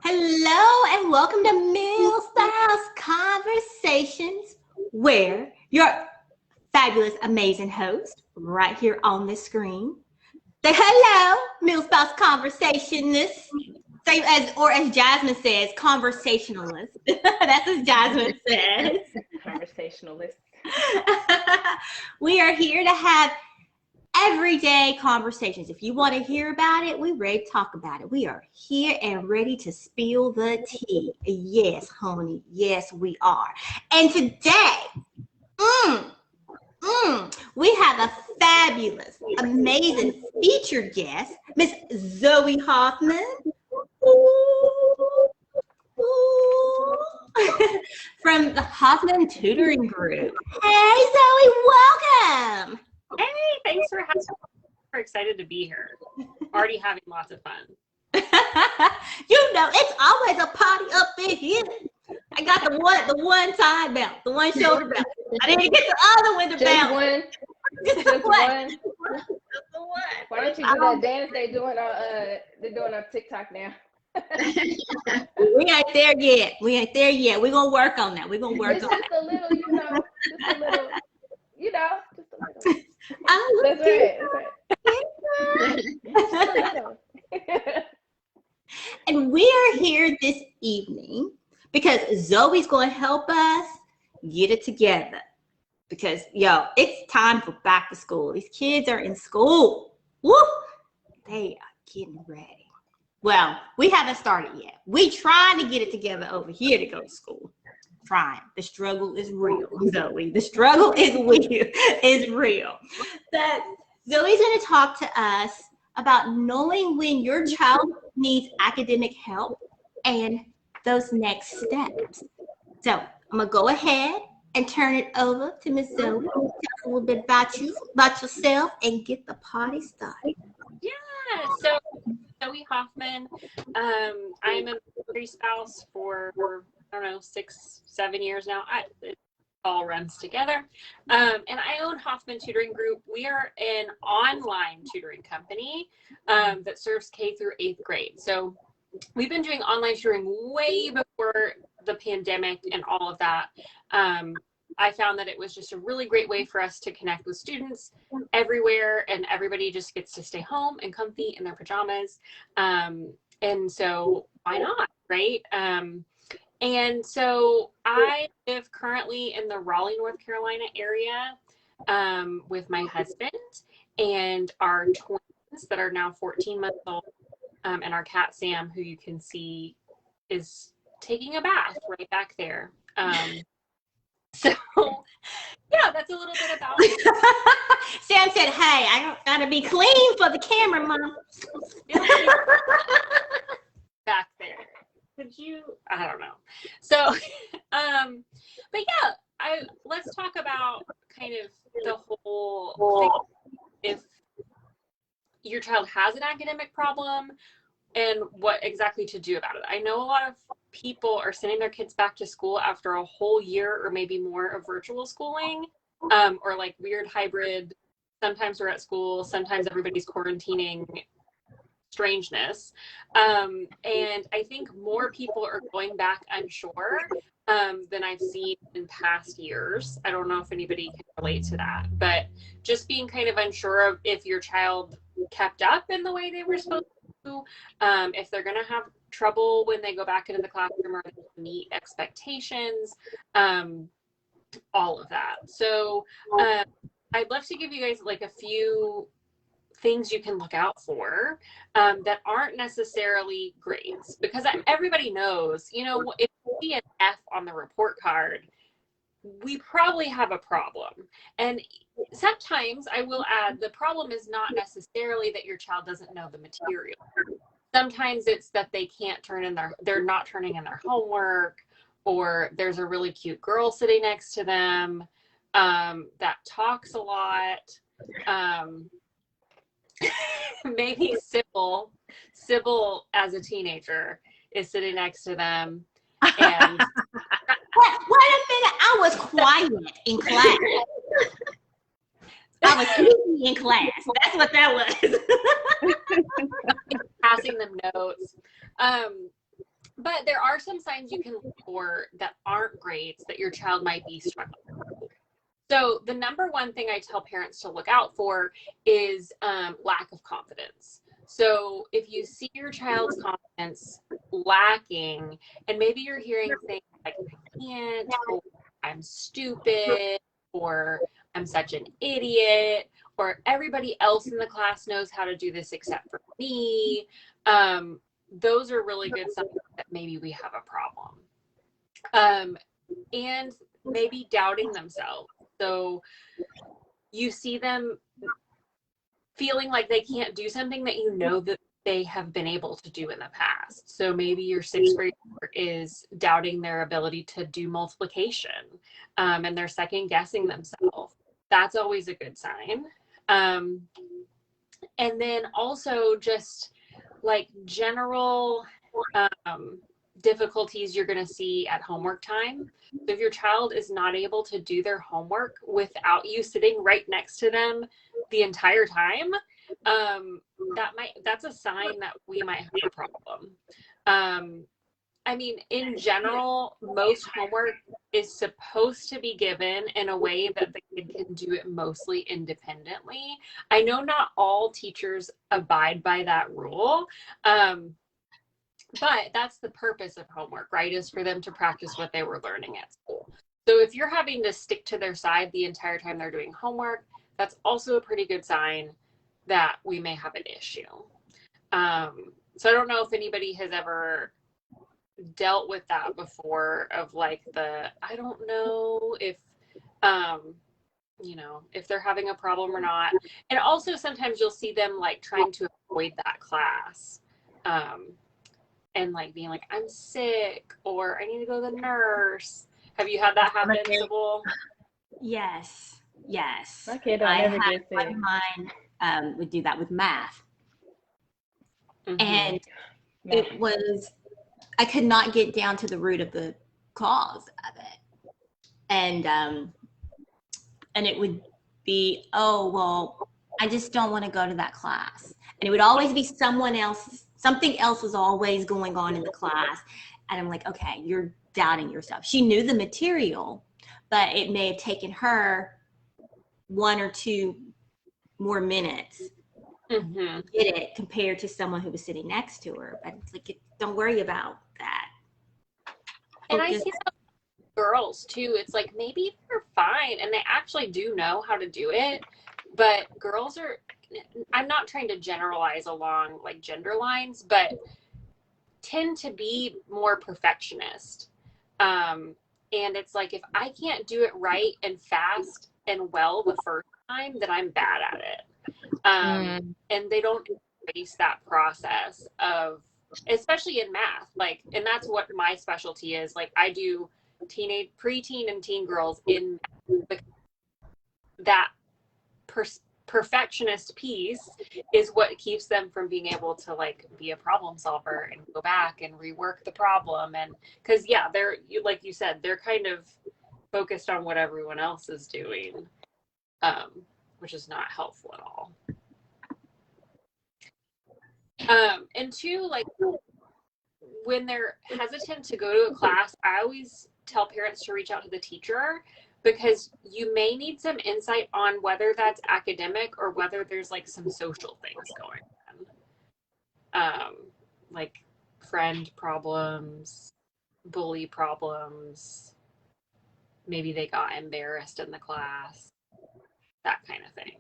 Hello and welcome to Mill Styles Conversations, where your fabulous, amazing host, right here on the screen, say hello, Mill Styles Conversationists, same as Jasmine says, conversationalist. That's as Jasmine says. Conversationalist. We are here to have everyday conversations. If you want to hear about it, we're ready to talk about it. We are here and ready to spill the tea. Yes, honey. Yes, we are. And today, we have a fabulous, amazing featured guest, Miss Zoe Hoffman. From the Hoffman Tutoring Group. Hey, Zoe, welcome. Hey, thanks for having me. We're excited to be here. Already having lots of fun. You know, it's always a party up in here. I got the one side belt, the one shoulder belt. I didn't get the other with the belt. Just one. Just one. Why don't you do that dance they're doing on TikTok now? We ain't there yet. We're gonna work on that. Just a little, just a little. Oh, That's right. And we are here this evening because Zoe's going to help us get it together. Because, it's time for back to school. These kids are in school. Woo! They are getting ready. Well, we haven't started yet. We trying to get it together over here to go to school. Trying. The struggle is real, Zoe. The struggle is real. But Zoe's going to talk to us about knowing when your child needs academic help and those next steps. So I'm going to go ahead and turn it over to Miss Zoe. Tell us a little bit about you, about yourself, and get the party started. Yeah, so Zoe Hoffman. I'm a military spouse for, 6-7 years now. It all runs together. And I own Hoffman Tutoring Group. We are an online tutoring company that serves K through 8th grade. So we've been doing online tutoring way before the pandemic and all of that. I found that it was just a really great way for us to connect with students everywhere, and everybody just gets to stay home and comfy in their pajamas. And so why not, right? And so I live currently in the Raleigh, North Carolina area with my husband and our twins that are now 14 months old, and our cat Sam, who you can see is taking a bath right back there. So, yeah, that's a little bit about it. Sam said, hey, I gotta be clean for the camera, Mom. Back there. Could you? I don't know. So, but yeah, let's talk about kind of the whole thing. If your child has an academic problem and what exactly to do about it. I know a lot of people are sending their kids back to school after a whole year or maybe more of virtual schooling, or like weird hybrid. Sometimes we're at school, sometimes everybody's quarantining strangeness. And I think more people are going back unsure than I've seen in past years. I don't know if anybody can relate to that, but just being kind of unsure of if your child kept up in the way they were supposed to, if they're going to have trouble when they go back into the classroom or meet expectations, all of that. So I'd love to give you guys like a few things you can look out for that aren't necessarily grades, because everybody knows, if you see an F on the report card, we probably have a problem. And sometimes, I will add, the problem is not necessarily that your child doesn't know the material. Sometimes it's that they can't they're not turning in their homework, or there's a really cute girl sitting next to them that talks a lot. Maybe Sybil as a teenager is sitting next to them. And wait a minute, I was quiet in class. I was sleepy in class. That's what that was. Passing them notes. But there are some signs you can look for that aren't grades that your child might be struggling with. So the number one thing I tell parents to look out for is lack of confidence. So if you see your child's confidence lacking, and maybe you're hearing things like, I can't, or I'm stupid, or I'm such an idiot, or everybody else in the class knows how to do this except for me, those are really good signs that maybe we have a problem. And maybe doubting themselves. So you see them feeling like they can't do something that you know that they have been able to do in the past. So maybe your sixth grader is doubting their ability to do multiplication, and they're second guessing themselves. That's always a good sign. And then also just like general difficulties you're going to see at homework time. So if your child is not able to do their homework without you sitting right next to them the entire time, that's a sign that we might have a problem. I mean, in general, most homework is supposed to be given in a way that the kid can do it mostly independently. I know not all teachers abide by that rule, but that's the purpose of homework, right? Is for them to practice what they were learning at school. So if you're having to stick to their side the entire time they're doing homework, that's also a pretty good sign that we may have an issue. So I don't know if anybody has ever dealt with that before, of like I don't know if, if they're having a problem or not. And also sometimes you'll see them like trying to avoid that class. And like being like, I'm sick, or I need to go to the nurse. Have you had that happen, Sybil? Yes. My kid don't ever get sick. One of mine would do that with math. Mm-hmm. And it was, I could not get down to the root of the cause of it. And it would be, oh, well, I just don't want to go to that class. And it would always be something else was always going on in the class. And I'm like, okay, you're doubting yourself. She knew the material, but it may have taken her 1 or 2 more minutes Mm-hmm. to get it compared to someone who was sitting next to her. But it's like, don't worry about that. And I see some girls too. It's like maybe they're fine and they actually do know how to do it, but girls are, I'm not trying to generalize along like gender lines, but tend to be more perfectionist. And it's like, if I can't do it right and fast and well the first time, then I'm bad at it. And they don't embrace that process of, especially in math, like, and that's what my specialty is. Like, I do preteen and teen girls in math. That perfectionist piece is what keeps them from being able to like be a problem solver and go back and rework the problem. And because they're, like you said, they're kind of focused on what everyone else is doing, which is not helpful at all. And two, like when they're hesitant to go to a class, I always tell parents to reach out to the teacher, because you may need some insight on whether that's academic or whether there's like some social things going on. Like friend problems, bully problems, maybe they got embarrassed in the class, that kind of thing.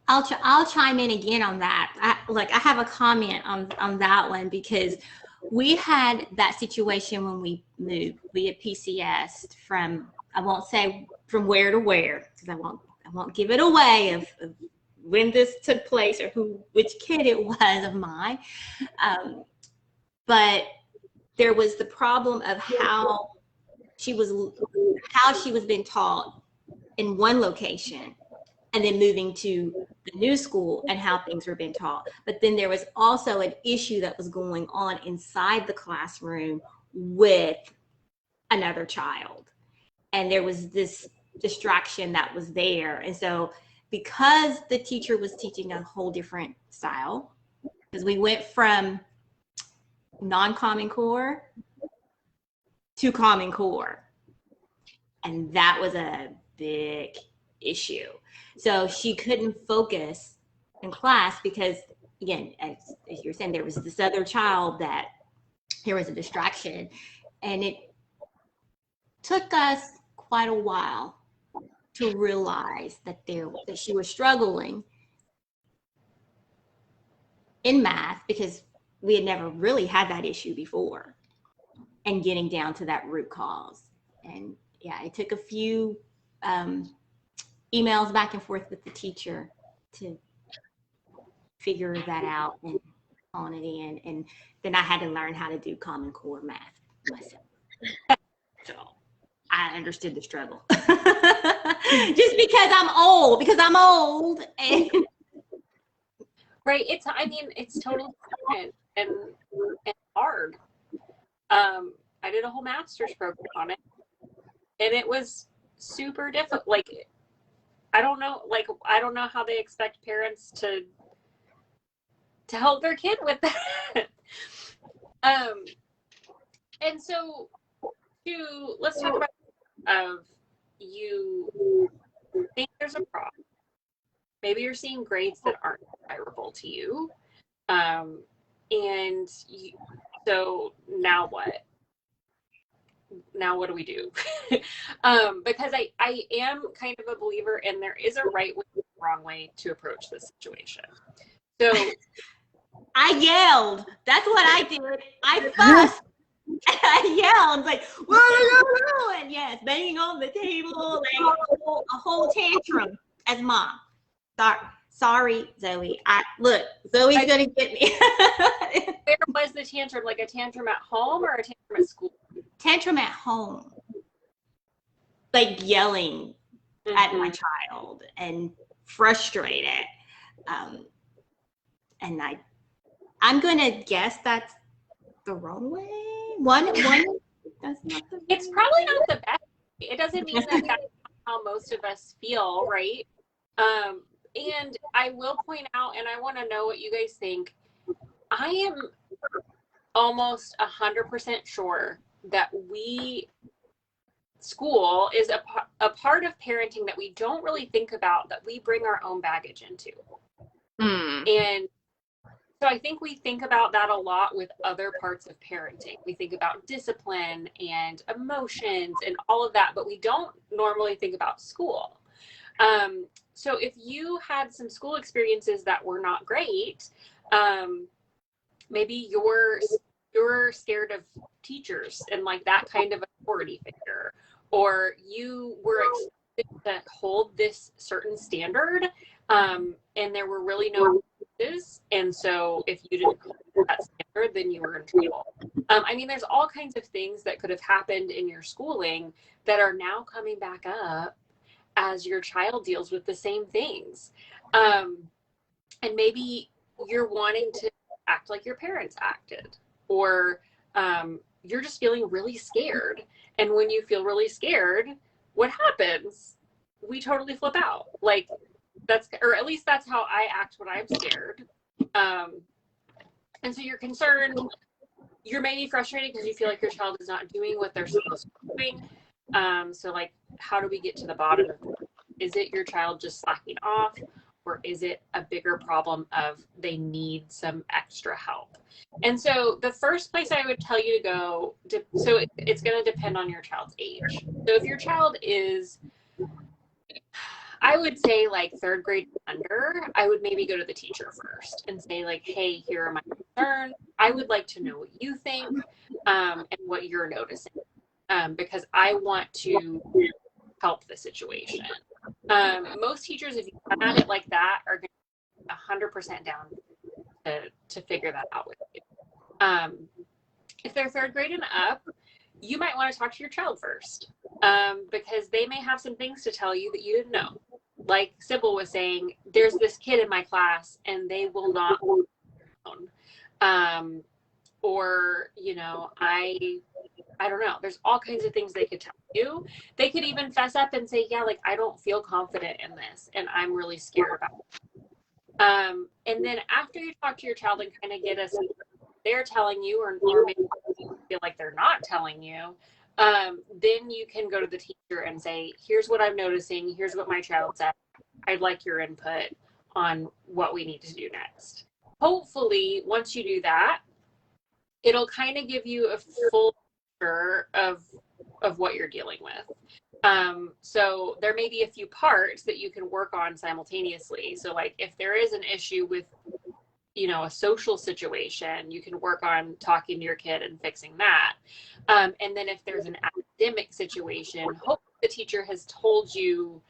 I'll chime in again on that. I have a comment on that one, because we had that situation when we moved. We had PCS from, I won't say from where to where, because I won't give it away of when this took place or which kid it was of mine. But there was the problem of how she was being taught in one location, and then moving to the new school and how things were being taught. But then there was also an issue that was going on inside the classroom with another child. And there was this distraction that was there. And so because the teacher was teaching a whole different style, because we went from non-Common Core to Common Core. And that was a big issue. So she couldn't focus in class because, again, as you were saying, there was this other child that there was a distraction. And it took us quite a while to realize that she was struggling in math because we had never really had that issue before, and getting down to that root cause. And yeah, it took a few emails back and forth with the teacher to figure that out and on it in. And then I had to learn how to do Common Core math myself. So I understood the struggle. Just because I'm old and right. It's totally different and hard. I did a whole master's program on it, and it was super difficult. Like, I don't know how they expect parents to help their kid with that. And so let's talk about you think there's a problem. Maybe you're seeing grades that aren't desirable to you. So now what? Now what do we do? Because I am kind of a believer in there is a right way and a wrong way to approach this situation. So I yelled. That's what I did. I fussed. I yelled like, whoa, and yes, banging on the table, like a whole tantrum as mom. Sorry, Zoe. Zoe's gonna get me. Where was the tantrum? Like a tantrum at home or a tantrum at school? Tantrum at home. Like yelling at my child and frustrated. And I'm gonna guess that's the wrong way. One that's not the It's probably not the best. It doesn't mean that that's how most of us feel, right? And I will point out, and I want to know what you guys think. I am almost 100% sure that school is a part of parenting that we don't really think about, that we bring our own baggage into. And so I think we think about that a lot with other parts of parenting. We think about discipline and emotions and all of that, but we don't normally think about school. So if you had some school experiences that were not great, maybe you're scared of teachers and like that kind of authority figure, or you were expected to hold this certain standard, and there were really no is, and so if you didn't hold that standard, then you were in trouble. There's all kinds of things that could have happened in your schooling that are now coming back up as your child deals with the same things. And maybe you're wanting to act like your parents acted, or you're just feeling really scared. And when you feel really scared, what happens? We totally flip out. Like, or at least that's how I act when I'm scared. And so you're concerned, you're maybe frustrated because you feel like your child is not doing what they're supposed to be doing. So like, how do we get to the bottom of it? Is it your child just slacking off, or is it a bigger problem of they need some extra help? And so the first place I would tell you to go, so it's going to depend on your child's age. So if your child is, I would say like third grade under, I would maybe go to the teacher first and say like, hey, here are my concerns. I would like to know what you think and what you're noticing, because I want to help the situation. Most teachers, if you come at it like that, are going to be 100% down to figure that out with you. If they're third grade and up, you might want to talk to your child first, because they may have some things to tell you that you didn't know. Like Sybil was saying, there's this kid in my class and they will not hold their own. Or, I don't know. There's all kinds of things they could tell you. They could even fess up and say, yeah, like, I don't feel confident in this and I'm really scared about it. And then after you talk to your child and kind of get a sense of they're telling you, or maybe you feel like they're not telling you, then you can go to the teacher and say, here's what I'm noticing. Here's what my child said. I'd like your input on what we need to do next. Hopefully, once you do that, it'll kind of give you a full picture of what you're dealing with. So there may be a few parts that you can work on simultaneously. So like if there is an issue with, you know, a social situation, you can work on talking to your kid and fixing that. And then if there's an academic situation, hopefully the teacher has told you,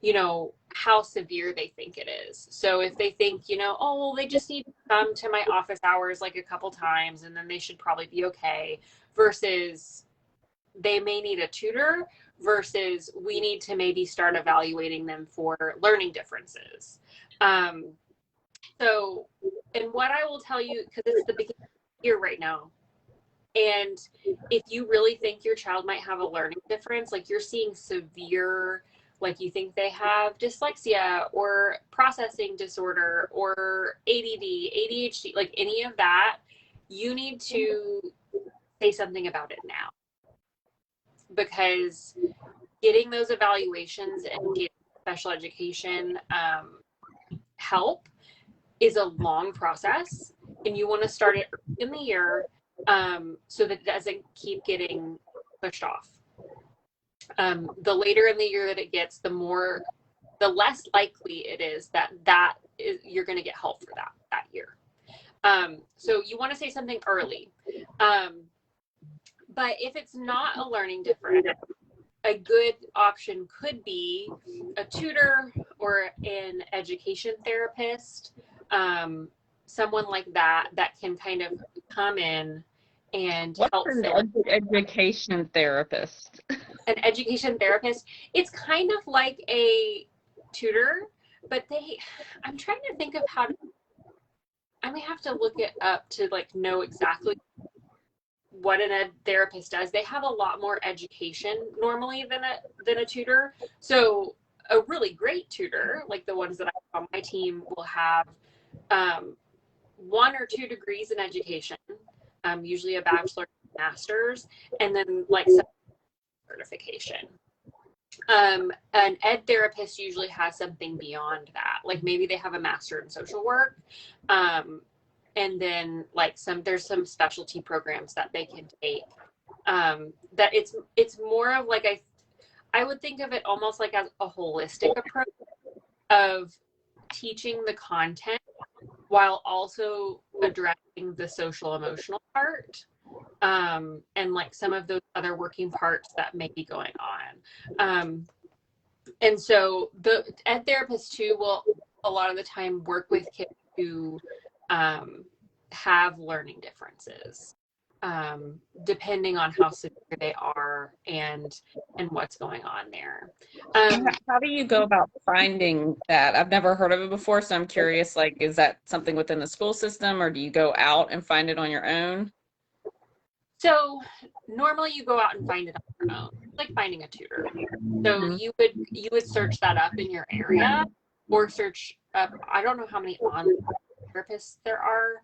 you know, how severe they think it is. So if they think, you know, oh, well, they just need to come to my office hours like a couple times and then they should probably be okay, versus they may need a tutor, versus we need to maybe start evaluating them for learning differences. So, and what I will tell you, because it's the beginning of the year right now, and if you really think your child might have a learning difference, like you're seeing severe, like you think they have dyslexia or processing disorder or ADD, ADHD, like any of that, you need to say something about it now. Because getting those evaluations and getting special education help is a long process, and you want to start it in the year so that it doesn't keep getting pushed off. The later in the year that it gets, the less likely it is that you're going to get help for that year. So you want to say something early. But if it's not a learning difference, a good option could be a tutor or an education therapist, someone like that can kind of come in and help. What's an education therapist? An education therapist, it's kind of like a tutor, but I'm trying to think of I may have to look it up to like know exactly what an ed therapist does. They have a lot more education normally than a tutor. So a really great tutor, like the ones that I have on my team, will have 1 or 2 degrees in education, usually a bachelor, master's, and then like some certification. An ed therapist usually has something beyond that. Like maybe they have a master in social work. And then like there's some specialty programs that they can take. That it's more of like I would think of it almost like as a holistic approach of teaching the content while also addressing the social emotional part, and like some of those other working parts that may be going on. And so the ed therapist too will a lot of the time work with kids who have learning differences, depending on how severe they are and what's going on there. How do you go about finding that? I've never heard of it before, so I'm curious, like, is that something within the school system, or do you go out and find it on your own? So normally you go out and find it on your own, like finding a tutor. So you would search that up in your area, or search up, I don't know how many online therapists there are.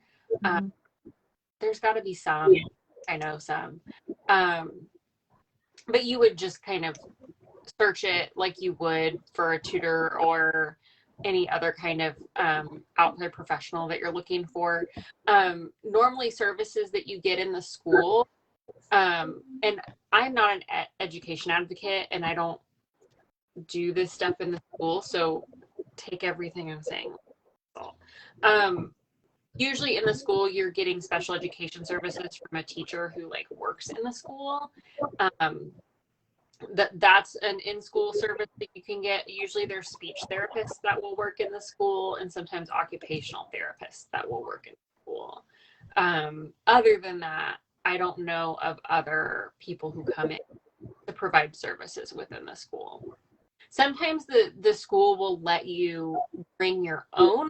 There's got to be some. I know some. But you would just kind of search it like you would for a tutor or any other kind of outside professional that you're looking for. Normally services that you get in the school, and I'm not an education advocate and I don't do this stuff in the school, so take everything I'm saying. Usually in the school, you're getting special education services from a teacher who like works in the school. That's an in-school service that you can get. Usually there's speech therapists that will work in the school, and sometimes occupational therapists that will work in the school. Other than that, I don't know of other people who come in to provide services within the school. Sometimes the school will let you bring your own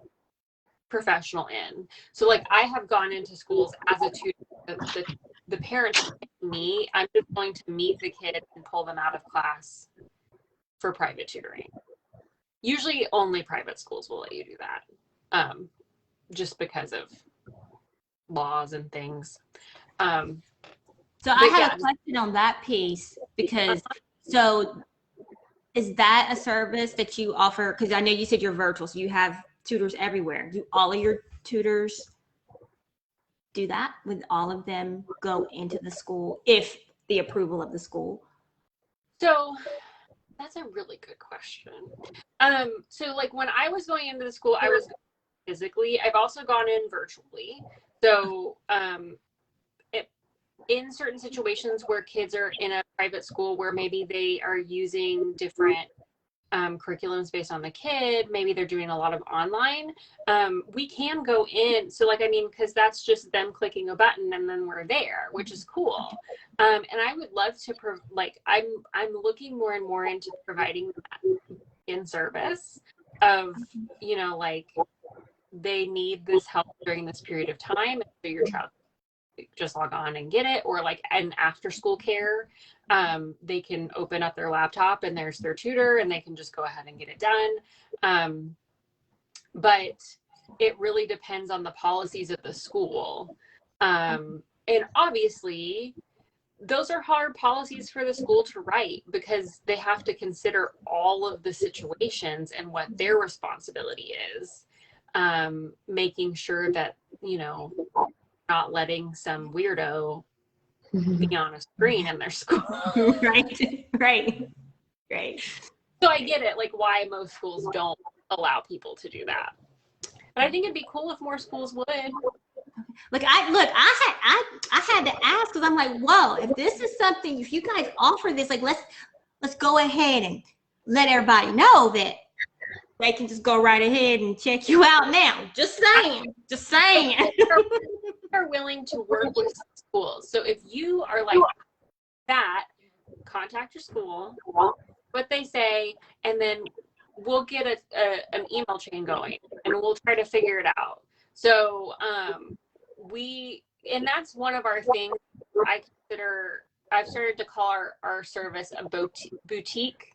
professional in. So like I have gone into schools as a tutor. The parents me, I'm just going to meet the kid and pull them out of class for private tutoring. Usually only private schools will let you do that, just because of laws and things. So I have a question on that piece, because so is that a service that you offer? Because I know you said you're virtual, so you have tutors everywhere. Do all of your tutors do that? Would all of them go into the school if the approval of the school? So that's a really good question. So like when I was going into the school, I was physically. I've also gone in virtually. So in certain situations where kids are in a private school where maybe they are using different curriculums based on the kid, maybe they're doing a lot of online, we can go in. So like, I mean, because that's just them clicking a button and then we're there, which is cool. And I would love to I'm looking more and more into providing that in service of, you know, like they need this help during this period of time, so your child just log on and get it, or like an after school care, they can open up their laptop and there's their tutor and they can just go ahead and get it done. But it really depends on the policies of the school, and obviously those are hard policies for the school to write because they have to consider all of the situations and what their responsibility is, making sure that, you know, not letting some weirdo be on a screen in their school. Right. So I get it, like why most schools don't allow people to do that. But I think it'd be cool if more schools would. Like I had to ask, because I'm like, whoa, if this is something, if you guys offer this, like let's go ahead and let everybody know that they can just go right ahead and check you out now. Just saying. Are willing to work with schools. So if you are like that, contact your school, what they say, and then we'll get an email chain going and we'll try to figure it out. So and that's one of our things. I've started to call our service a boutique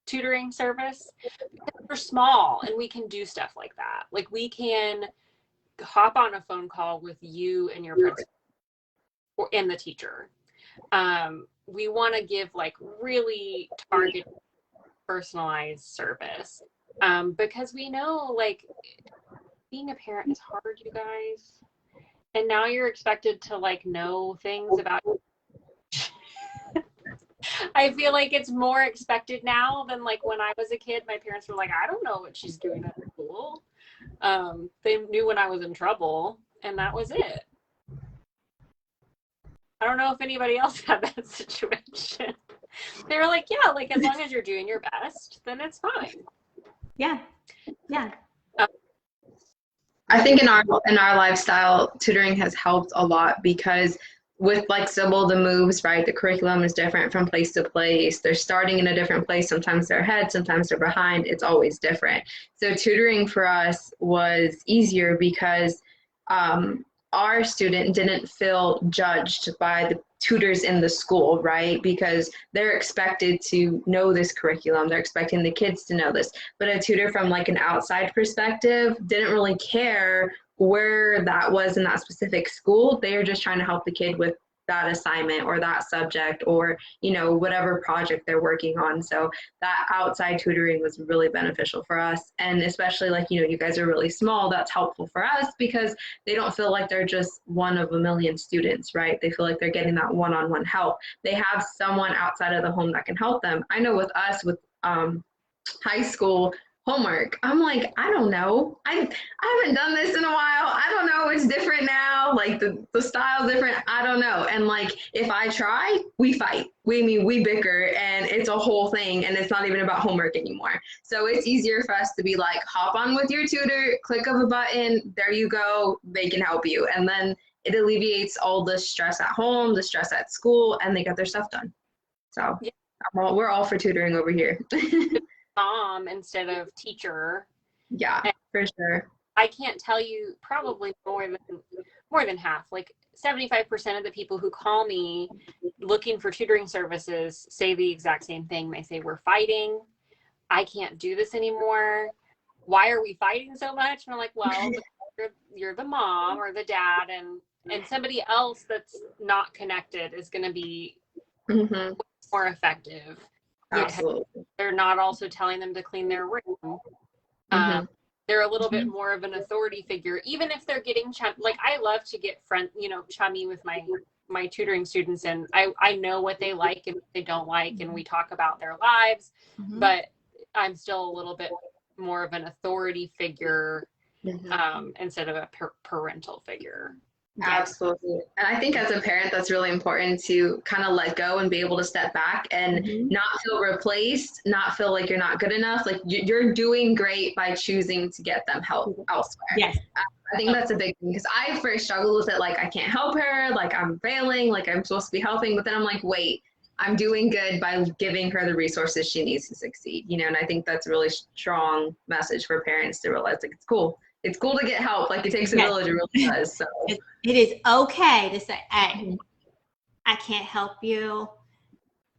tutoring service, because we're small and we can do stuff like that. Like we can hop on a phone call with you and your principal and the teacher. We want to give like really targeted, personalized service, because we know like being a parent is hard, you guys. And now you're expected to like know things about I feel like it's more expected now than like when I was a kid. My parents were like, I don't know what she's doing at school. They knew when I was in trouble, and that was it. I don't know if anybody else had that situation. They were like, yeah, like as long as you're doing your best, then it's fine. Yeah. I think in our lifestyle, tutoring has helped a lot, because with like Sybil, the moves, right? The curriculum is different from place to place. They're starting in a different place. Sometimes they're ahead, sometimes they're behind. It's always different. So tutoring for us was easier because our student didn't feel judged by the tutors in the school, right? Because they're expected to know this curriculum. They're expecting the kids to know this. But a tutor from like an outside perspective didn't really care where that was in that specific school. They are just trying to help the kid with that assignment or that subject, or, you know, whatever project they're working on. So that outside tutoring was really beneficial for us. And especially like, you know, you guys are really small, that's helpful for us because they don't feel like they're just one of a million students, right? They feel like they're getting that one-on-one help. They have someone outside of the home that can help them. I know with us, with high school homework, I'm like, I don't know. I haven't done this in a while. I don't know. It's different now. Like the style's different. I don't know. And like, if I try, we fight. We bicker, and it's a whole thing, and it's not even about homework anymore. So it's easier for us to be like, hop on with your tutor, click of a button, there you go, they can help you. And then it alleviates all the stress at home, the stress at school, and they get their stuff done. So yeah, we're all for tutoring over here. Mom instead of teacher. Yeah, and for sure. I can't tell you, probably more than half, like 75% of the people who call me looking for tutoring services say the exact same thing. They say, we're fighting. I can't do this anymore. Why are we fighting so much? And I'm like, well, you're the mom or the dad, and somebody else that's not connected is going to be more effective. Absolutely. They're not also telling them to clean their room. They're a little bit more of an authority figure, even if they're getting like I love to get chummy with my tutoring students, and I know what they like and what they don't like, and we talk about their lives, but I'm still a little bit more of an authority figure instead of a parental figure. Absolutely. And I think as a parent, that's really important to kind of let go and be able to step back and not feel replaced, not feel like you're not good enough. Like you're doing great by choosing to get them help elsewhere. Yes. I think that's a big thing because I first struggled with it. Like, I can't help her. Like, I'm failing. Like, I'm supposed to be helping. But then I'm like, wait, I'm doing good by giving her the resources she needs to succeed. And I think that's a really strong message for parents to realize, like, it's cool. It's cool to get help. Like, it takes a village, it really does. So it is okay to say, hey, I can't help you.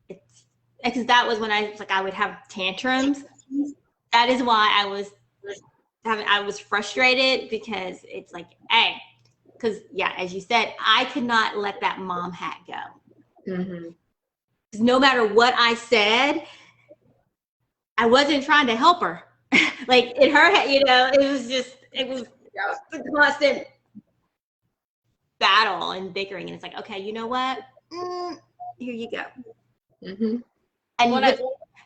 It's because that was when I would have tantrums. That is why I was frustrated, because it's like, hey, because as you said, I could not let that mom hat go. Because no matter what I said, I wasn't trying to help her. Like in her head, it was a constant battle and bickering, and it's like, okay, you know what? Here you go.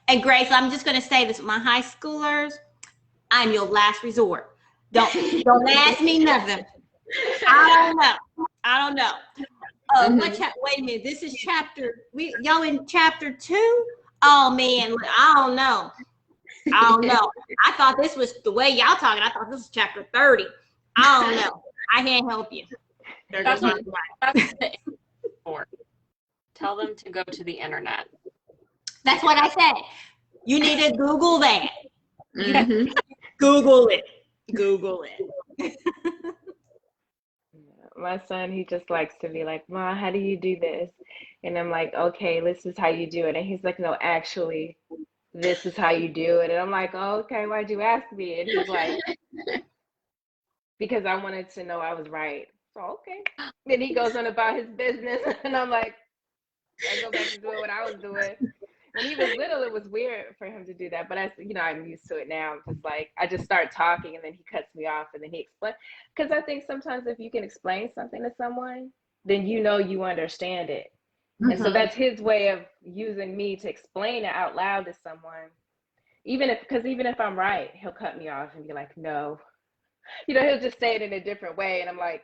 And Grace, I'm just going to say this with my high schoolers: I'm your last resort. Don't ask me nothing. I don't know. Wait a minute. This is y'all in chapter 2? Oh man, I don't know. I thought this was the way y'all talking. I thought this was chapter 30. I don't know. I can't help you. That's what the for. Tell them to go to the internet. That's what I said. You need to Google that. Google it. My son, he just likes to be like, "Ma, how do you do this?" And I'm like, "Okay, this is how you do it." And he's like, "No, actually, this is how you do it." And I'm like, "Oh, okay, why'd you ask me?" And he's like, "Because I wanted to know I was right." So, okay. Then he goes on about his business, and I'm like, I go back to doing what I was doing. When he was little, it was weird for him to do that, but I'm used to it now. I'm just like, I just start talking, and then he cuts me off, and then he explains. Because I think sometimes if you can explain something to someone, then you understand it. And so that's his way of using me to explain it out loud to someone. Even if I'm right, he'll cut me off and be like, "No." He'll just say it in a different way, and I'm like,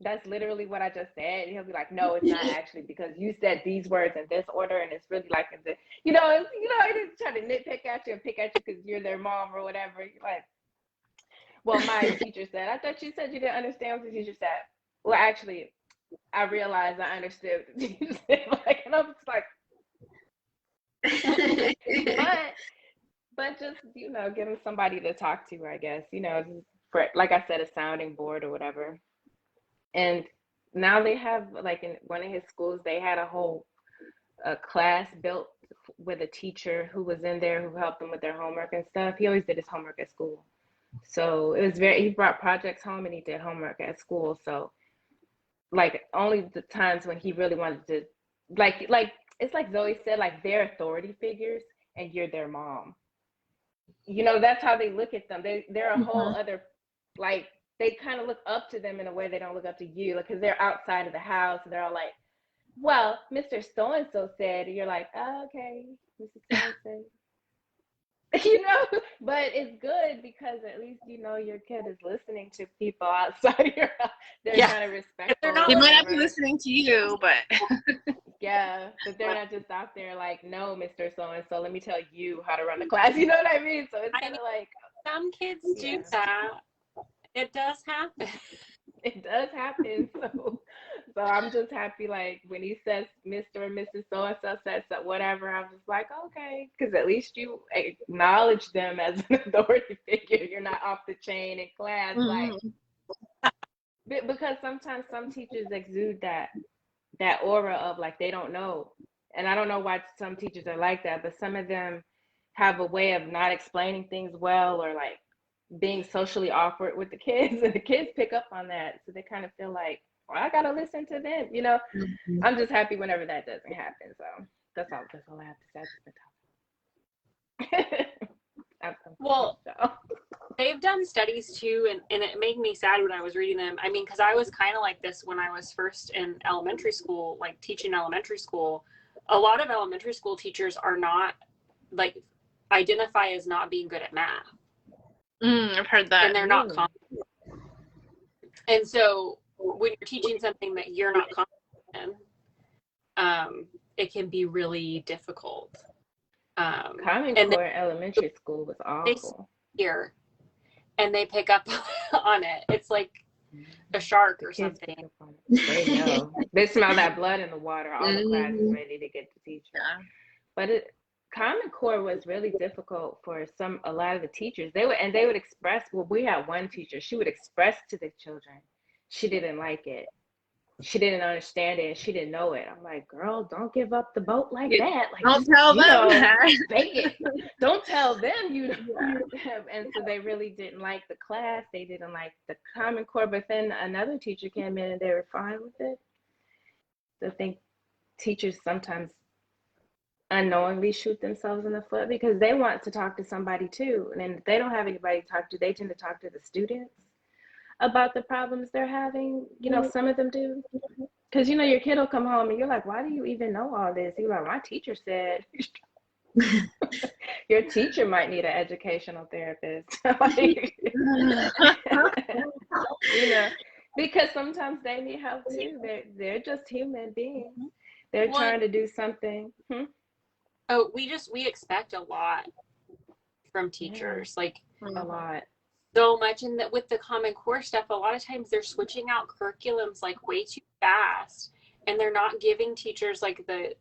"That's literally what I just said." And he'll be like, "No, it's not actually, because you said these words in this order, and it's really like in this." He just try to nitpick at you and pick at you because you're their mom or whatever. You're like, "Well, my teacher said." "I thought you said you didn't understand what the teacher said." "Well, actually, I realized I understood what the teacher said." And I'm just like, but just giving somebody to talk to, I guess. For, like I said, a sounding board or whatever. And now they have, like, in one of his schools, they had a whole class built with a teacher who was in there who helped them with their homework and stuff. He always did his homework at school. So it was he brought projects home and he did homework at school. So, like, only the times when he really wanted to, like it's like Zoe said, like, they're authority figures and you're their mom. That's how they look at them. They're a whole other, like, they kind of look up to them in a way they don't look up to you, because they're outside of the house and they're all like, "Well, Mr. So-and-so said," and you're like, "Oh, okay, Mr. So-and-so." But it's good because at least your kid is listening to people outside your house. They're kind of respectful. They might not be listening to you, but yeah, but they're not just out there like, "No, Mr. So-and-so, let me tell you how to run the class." You know what I mean? So it's kind of like, some kids do that. It does happen. It does happen. So I'm just happy, like, when he says Mr. or Mrs. So-and-so says whatever, I'm just like, okay, because at least you acknowledge them as an authority figure. You're not off the chain in class, like, because sometimes some teachers exude that aura of, like, they don't know. And I don't know why some teachers are like that, but some of them have a way of not explaining things well, or, like, being socially awkward with the kids, and the kids pick up on that, so they kind of feel like, well, I gotta listen to them, you know. I'm just happy whenever that doesn't happen. So that's all I have to say. I've just been talking. Well, they've done studies too, and it made me sad when I was reading them. I mean, because I was kind of like this when I was first in elementary school, like teaching elementary school. A lot of elementary school teachers are not, like, identify as not being good at math. I've heard that. And they're not confident. And so when you're teaching something that you're not confident in, it can be really difficult. Common Core elementary school was awful. Here, and they pick up on it. It's like a shark or something. They know. They smell that blood in the water. All the class is ready to get the teacher. But Common Core was really difficult for a lot of the teachers. They would express. Well, we had one teacher. She would express to the children she didn't like it. She didn't understand it. She didn't know it. I'm like, girl, don't give up the boat like that. Like, don't tell them that. Don't tell them you don't. And so they really didn't like the class. They didn't like the Common Core. But then another teacher came in and they were fine with it. So I think teachers sometimes unknowingly shoot themselves in the foot because they want to talk to somebody too. And if they don't have anybody to talk to, they tend to talk to the students about the problems they're having. You know, some of them do. Because, you know, your kid will come home and you're like, why do you even know all this? You're like, my teacher said. Your teacher might need an educational therapist. You know, because sometimes they need help too. They're just human beings. They're trying to do something. Oh, we expect a lot from teachers, like a lot. So much. And that with the Common Core stuff, a lot of times they're switching out curriculums like way too fast, and they're not giving teachers like the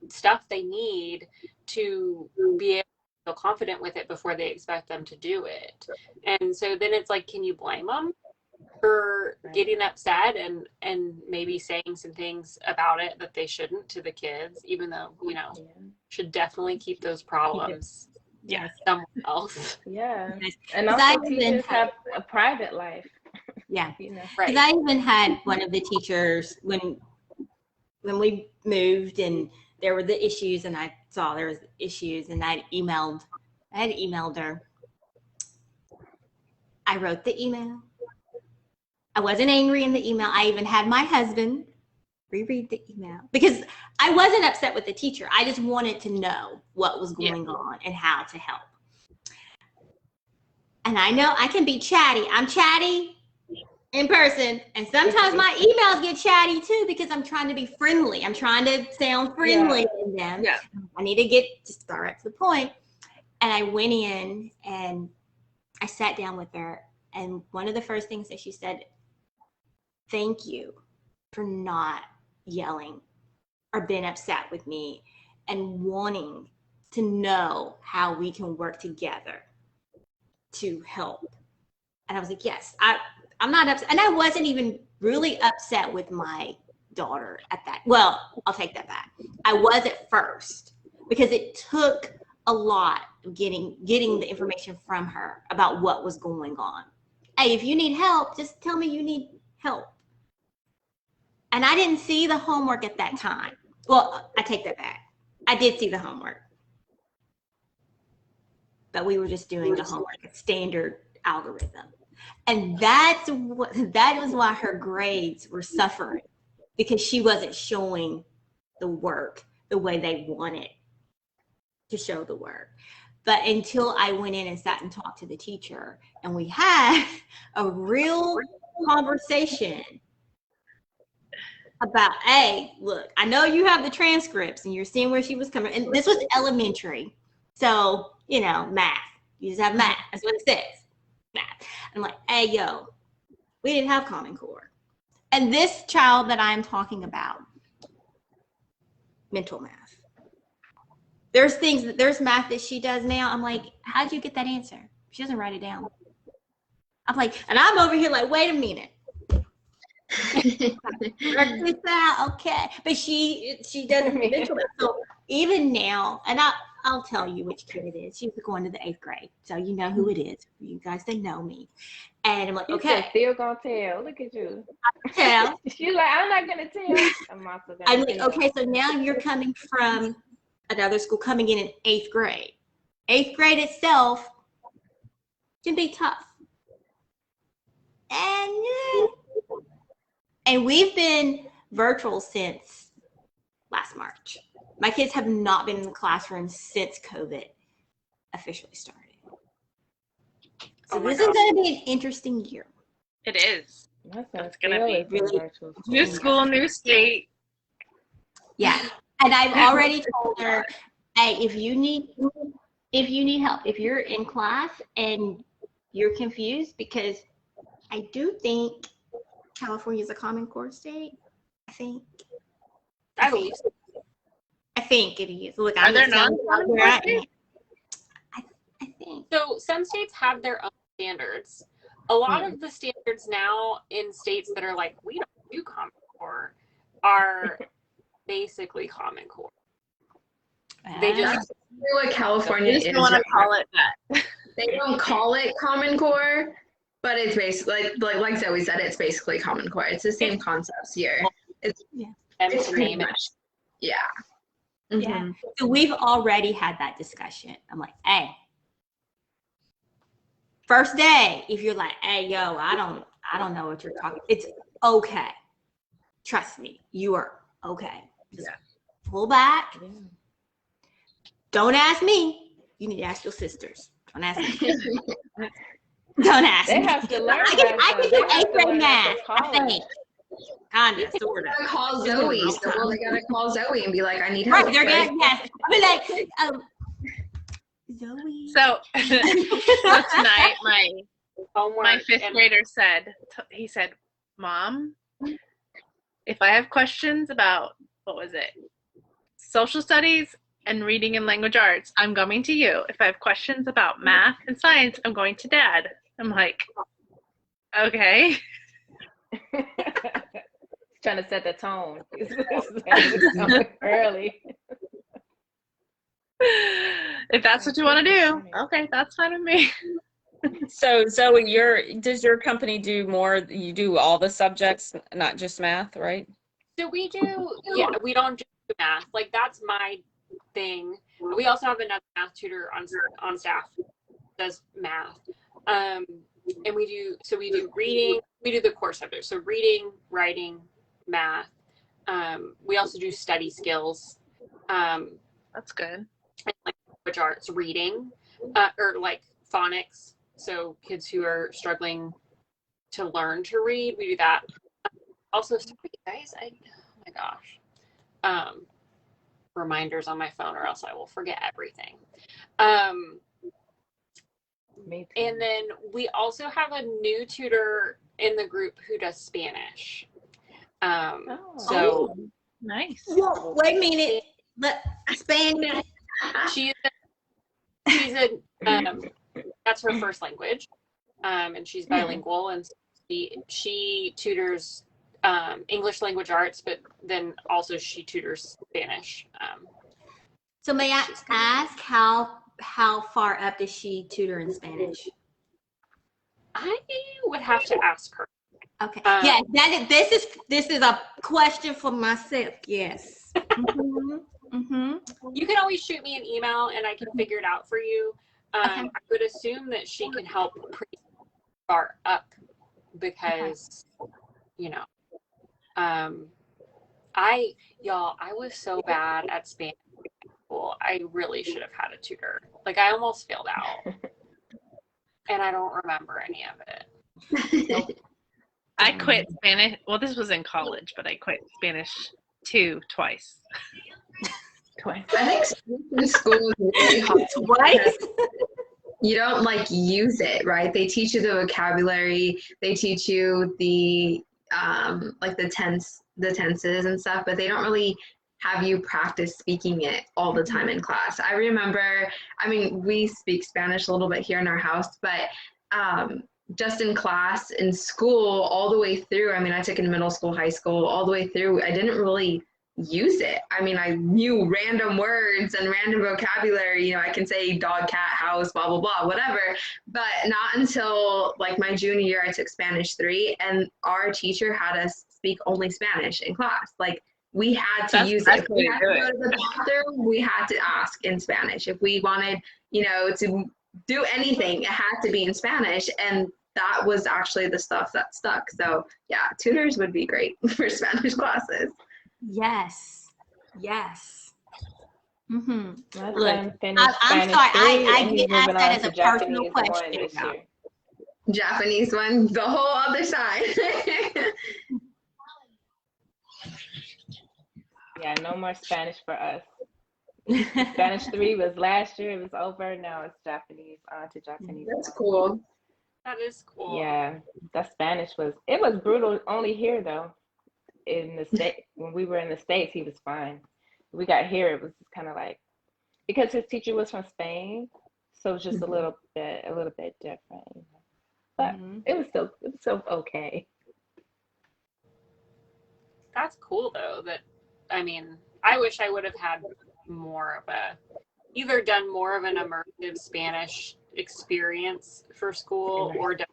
stuff they need to be able to feel confident with it before they expect them to do it. And so then it's like, can you blame them for getting upset and maybe saying some things about it that they shouldn't to the kids, even though, you know, should definitely keep those problems somewhere else. And also teachers have a private life. You know, because I even had one of the teachers when we moved and there were the issues, and I saw there was issues, and I had emailed her. I wrote the email. I wasn't angry in the email. I even had my husband reread the email because I wasn't upset with the teacher. I just wanted to know what was going on and how to help. And I know I can be chatty. I'm chatty in person, and sometimes my emails get chatty too because I'm trying to be friendly. I'm trying to sound friendly in them. I need to get just direct to the point. And I went in and I sat down with her, and one of the first things that she said, thank you for not yelling or being upset with me and wanting to know how we can work together to help. And I was like, yes, I'm not upset. And I wasn't even really upset with my daughter at that. Well, I'll take that back. I was at first because it took a lot of getting the information from her about what was going on. Hey, if you need help, just tell me you need help. And I didn't see the homework at that time. Well, I take that back. I did see the homework. But we were just doing the homework, a standard algorithm. And that was why her grades were suffering, because she wasn't showing the work the way they wanted to show the work. But until I went in and sat and talked to the teacher, and we had a real conversation about, hey, look, I know you have the transcripts and you're seeing where she was coming. And this was elementary. So, you know, math. You just have math. That's what it says. Math. I'm like, hey, yo, we didn't have Common Core. And this child that I'm talking about, mental math. There's math that she does now. I'm like, how'd you get that answer? She doesn't write it down. I'm like, and I'm over here like, wait a minute. Okay. But she doesn't mental math. So, even now, and I'll tell you which kid it is. She's going to the 8th grade, so you know who it is. You guys, they know me. And I'm like, You okay. said still gonna tell. Look at you. Tell. She's like, I'm not gonna tell. I'm also gonna I'm like, tell. okay, so now you're coming from another school, coming in 8th grade. 8th grade itself can be tough. And we've been virtual since last March. My kids have not been in the classroom since COVID officially started. So this is going to be an interesting year. It is. That's gonna be really virtual New school, new state. Yeah. And I've already told her, hey, if you need help, if you're in class and you're confused, because I do think California is a Common Core state. I think it is. Look, Are there non-Common Core states? I think. So some states have their own standards. A lot of the standards now in states that are like, we don't do Common Core, are basically Common Core. They just That's what California is. They want to call it that. They don't call it Common Core, but it's basically like Zoe said, it's basically Common Core. It's the same concepts here. It's pretty much, yeah. Yeah. Mm-hmm. So we've already had that discussion. I'm like, hey, first day, if you're like, hey, yo, I don't know what you're talking. It's okay. Trust me, you are okay. Just pull back. Yeah. Don't ask me. You need to ask your sisters. Don't ask me. Don't ask They me. have to learn. I can do 8th grade math. I College. think. Kinda, sort of. Gotta call Zoe. So they gotta call Zoe and be like, I need help. Right, they're gonna yes. I'll be like, Zoe. So tonight, homework. my 5th and- grader said, he said, Mom, if I have questions about, what was it, social studies and reading and language arts, I'm coming to you. If I have questions about math and science, I'm going to Dad. I'm like, okay. Trying to set the tone. Early. If that's what you want to do, okay, that's fine with me. So Zoe, does your company do more? You do all the subjects, not just math, right? So we do, we don't do math. Like that's my thing. We also have another math tutor on staff who does math. And we do reading, we do the core subjects. So reading, writing, math. We also do study skills. That's good. And like language arts, reading, or like phonics. So kids who are struggling to learn to read, we do that. Also, sorry guys, oh my gosh. Reminders on my phone or else I will forget everything. Me too. And then we also have a new tutor in the group who does Spanish. So Nice. Whoa, wait a minute. Spanish. she's a that's her first language, and she's bilingual, and she tutors English language arts, but then also she tutors Spanish. So may I ask how far up does she tutor in Spanish? I would have to ask her. Okay. Yeah, this is a question for myself. Yes. You can always shoot me an email and I can figure it out for you. I would assume that she can help pretty far up because, you know, I was so bad at Spanish school. I really should have had a tutor. Like I almost failed out and I don't remember any of it. I quit Spanish. Well, this was in college, but I quit Spanish 2 twice. I think in school is really hard. Twice? You don't like use it, right? They teach you the vocabulary, they teach you the like the tenses and stuff, but they don't really have you practice speaking it all the time in class. I remember, I mean, we speak Spanish a little bit here in our house, but just in class, in school, all the way through, I mean, I took in middle school, high school, all the way through, I didn't really use it. I mean, I knew random words and random vocabulary. You know, I can say dog, cat, house, blah, blah, blah, whatever. But not until like my junior year, I took Spanish 3, and our teacher had us speak only Spanish in class. Like, we had to use it. If we had to go to the bathroom, we had to ask in Spanish. If we wanted, you know, to do anything, it had to be in Spanish. And that was actually the stuff that stuck. So yeah, tutors would be great for Spanish classes. Yes. Yes. Mm-hmm. My Look, son finished I'm Spanish sorry. 3, I and he's get asked moving that on as to a personal Japanese 1 question. this year. Japanese one, the whole other side. Yeah, no more Spanish for us. Spanish 3 was last year. It was over. Now it's Japanese. On to Japanese. That's 1. cool. That is cool. Yeah, that Spanish was brutal only here though. In the state, when we were in the States, he was fine. We got here, it was kind of like, because his teacher was from Spain, so it was just a little bit different. You know? But it was still okay. That's cool though. That, I mean, I wish I would have had more of either done more of an immersive Spanish experience for school, or done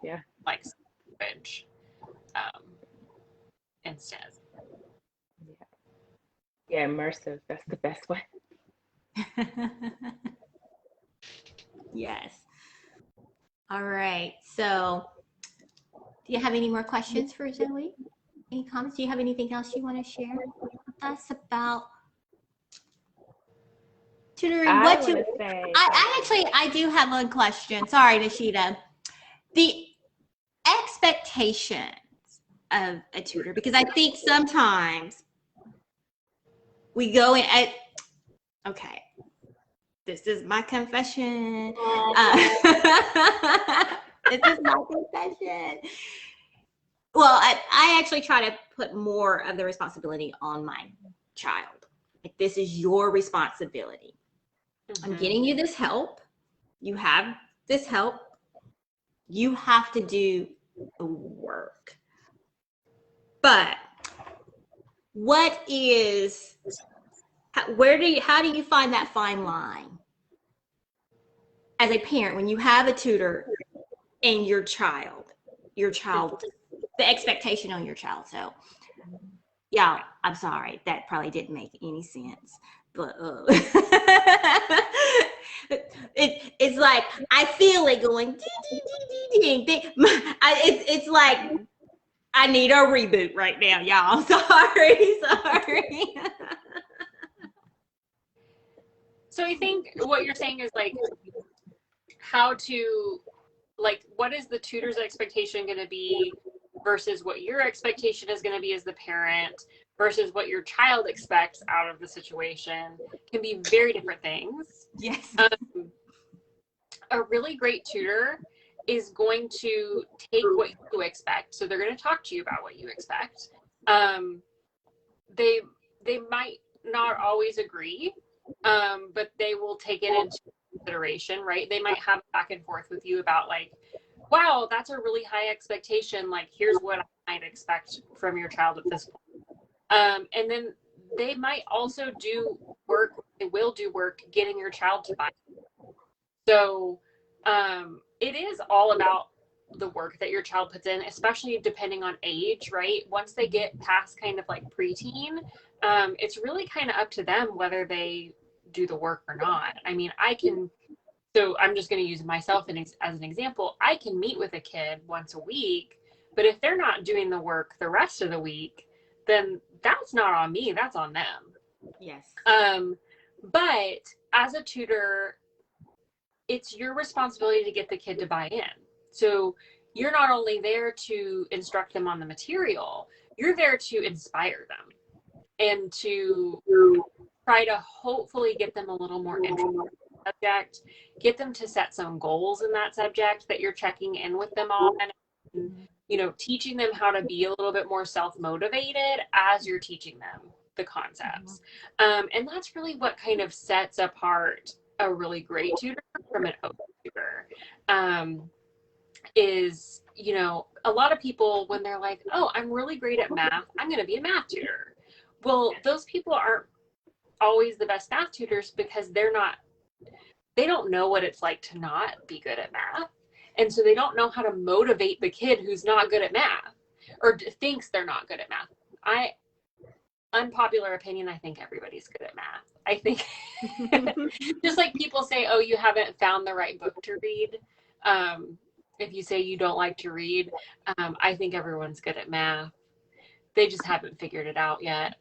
like language instead. Yeah, immersive. That's the best way. Yes. All right. So, do you have any more questions for Zoe? Any comments? Do you have anything else you want to share with us about tutoring? I do have one question. Sorry, Nishita. The expectations of a tutor, because I think sometimes we go in at, okay, this is my confession. This is my confession. Well, I actually try to put more of the responsibility on my child. Like, this is your responsibility. I'm getting you this help. You have this help. You have to do the work. But how do you find that fine line as a parent when you have a tutor and your child, the expectation on your child? So, yeah, I'm sorry, that probably didn't make any sense, but it's like I feel it going ding, ding, ding, ding. It's like I need a reboot right now, y'all. Sorry. So I think what you're saying is like how to, like, what is the tutor's expectation going to be versus what your expectation is going to be as the parent versus what your child expects out of the situation can be very different things. Yes. A really great tutor is going to take what you expect. So they're going to talk to you about what you expect. They might not always agree, but they will take it into consideration, right? They might have back and forth with you about like, wow, that's a really high expectation. Like, here's what I might expect from your child at this point. And then they might also do work, they will do work getting your child to buy it. So it is all about the work that your child puts in, especially depending on age, right? Once they get past kind of like preteen, it's really kind of up to them whether they do the work or not. I mean, so I'm just going to use myself as an example. I can meet with a kid once a week, but if they're not doing the work the rest of the week, then that's not on me, that's on them. Yes. But as a tutor, it's your responsibility to get the kid to buy in. So you're not only there to instruct them on the material, you're there to inspire them and to try to hopefully get them a little more interested in the subject, get them to set some goals in that subject that you're checking in with them on, and, you know, teaching them how to be a little bit more self-motivated as you're teaching them the concepts. And that's really what kind of sets apart a really great tutor from an open tutor. Is, you know, a lot of people, when they're like, oh, I'm really great at math, I'm going to be a math tutor. Well, those people aren't always the best math tutors because they don't know what it's like to not be good at math. And so they don't know how to motivate the kid who's not good at math or thinks they're not good at math. Unpopular opinion, I think everybody's good at math. I think just like people say, oh, you haven't found the right book to read. If you say you don't like to read, I think everyone's good at math. They just haven't figured it out yet.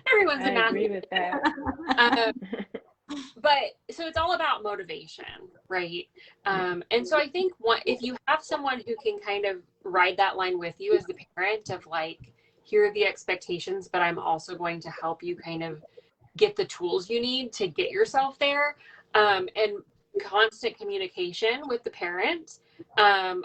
Everyone's a math. I agree with that. But so it's all about motivation, right? And so I think if you have someone who can kind of ride that line with you as the parent of like, here are the expectations, but I'm also going to help you kind of get the tools you need to get yourself there, and constant communication with the parent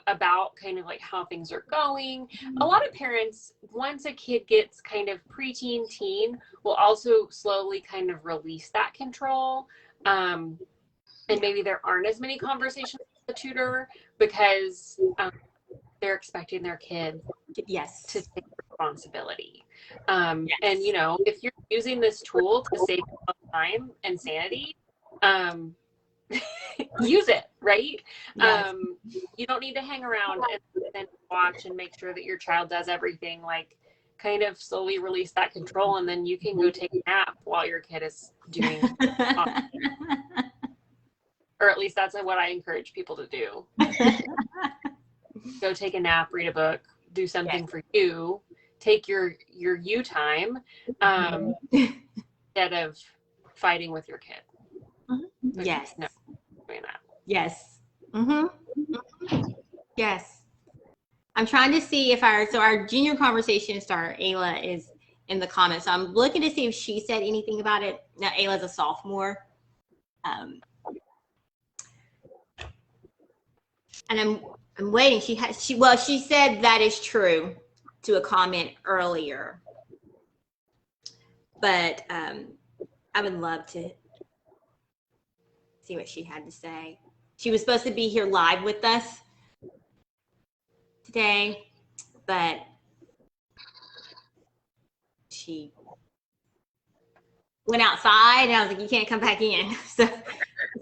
about kind of like how things are going. A lot of parents, once a kid gets kind of preteen, teen, will also slowly kind of release that control. And maybe there aren't as many conversations with the tutor because they're expecting their kid to take responsibility. And, you know, if you're using this tool to save time and sanity, use it, right? Yes. You don't need to hang around and watch and make sure that your child does everything. Like, kind of slowly release that control, and then you can go take a nap while your kid is doing or at least that's what I encourage people to do. Go take a nap, read a book, do something for you, take your you time, instead of fighting with your kid. Yes. No, doing that. Yes. Yes. I'm trying to see if our junior conversation starter, Ayla, is in the comments. So I'm looking to see if she said anything about it. Now, Ayla's a sophomore. And I'm waiting. She said that is true to a comment earlier. But I would love to see what she had to say. She was supposed to be here live with us today, but she went outside and I was like, you can't come back in. So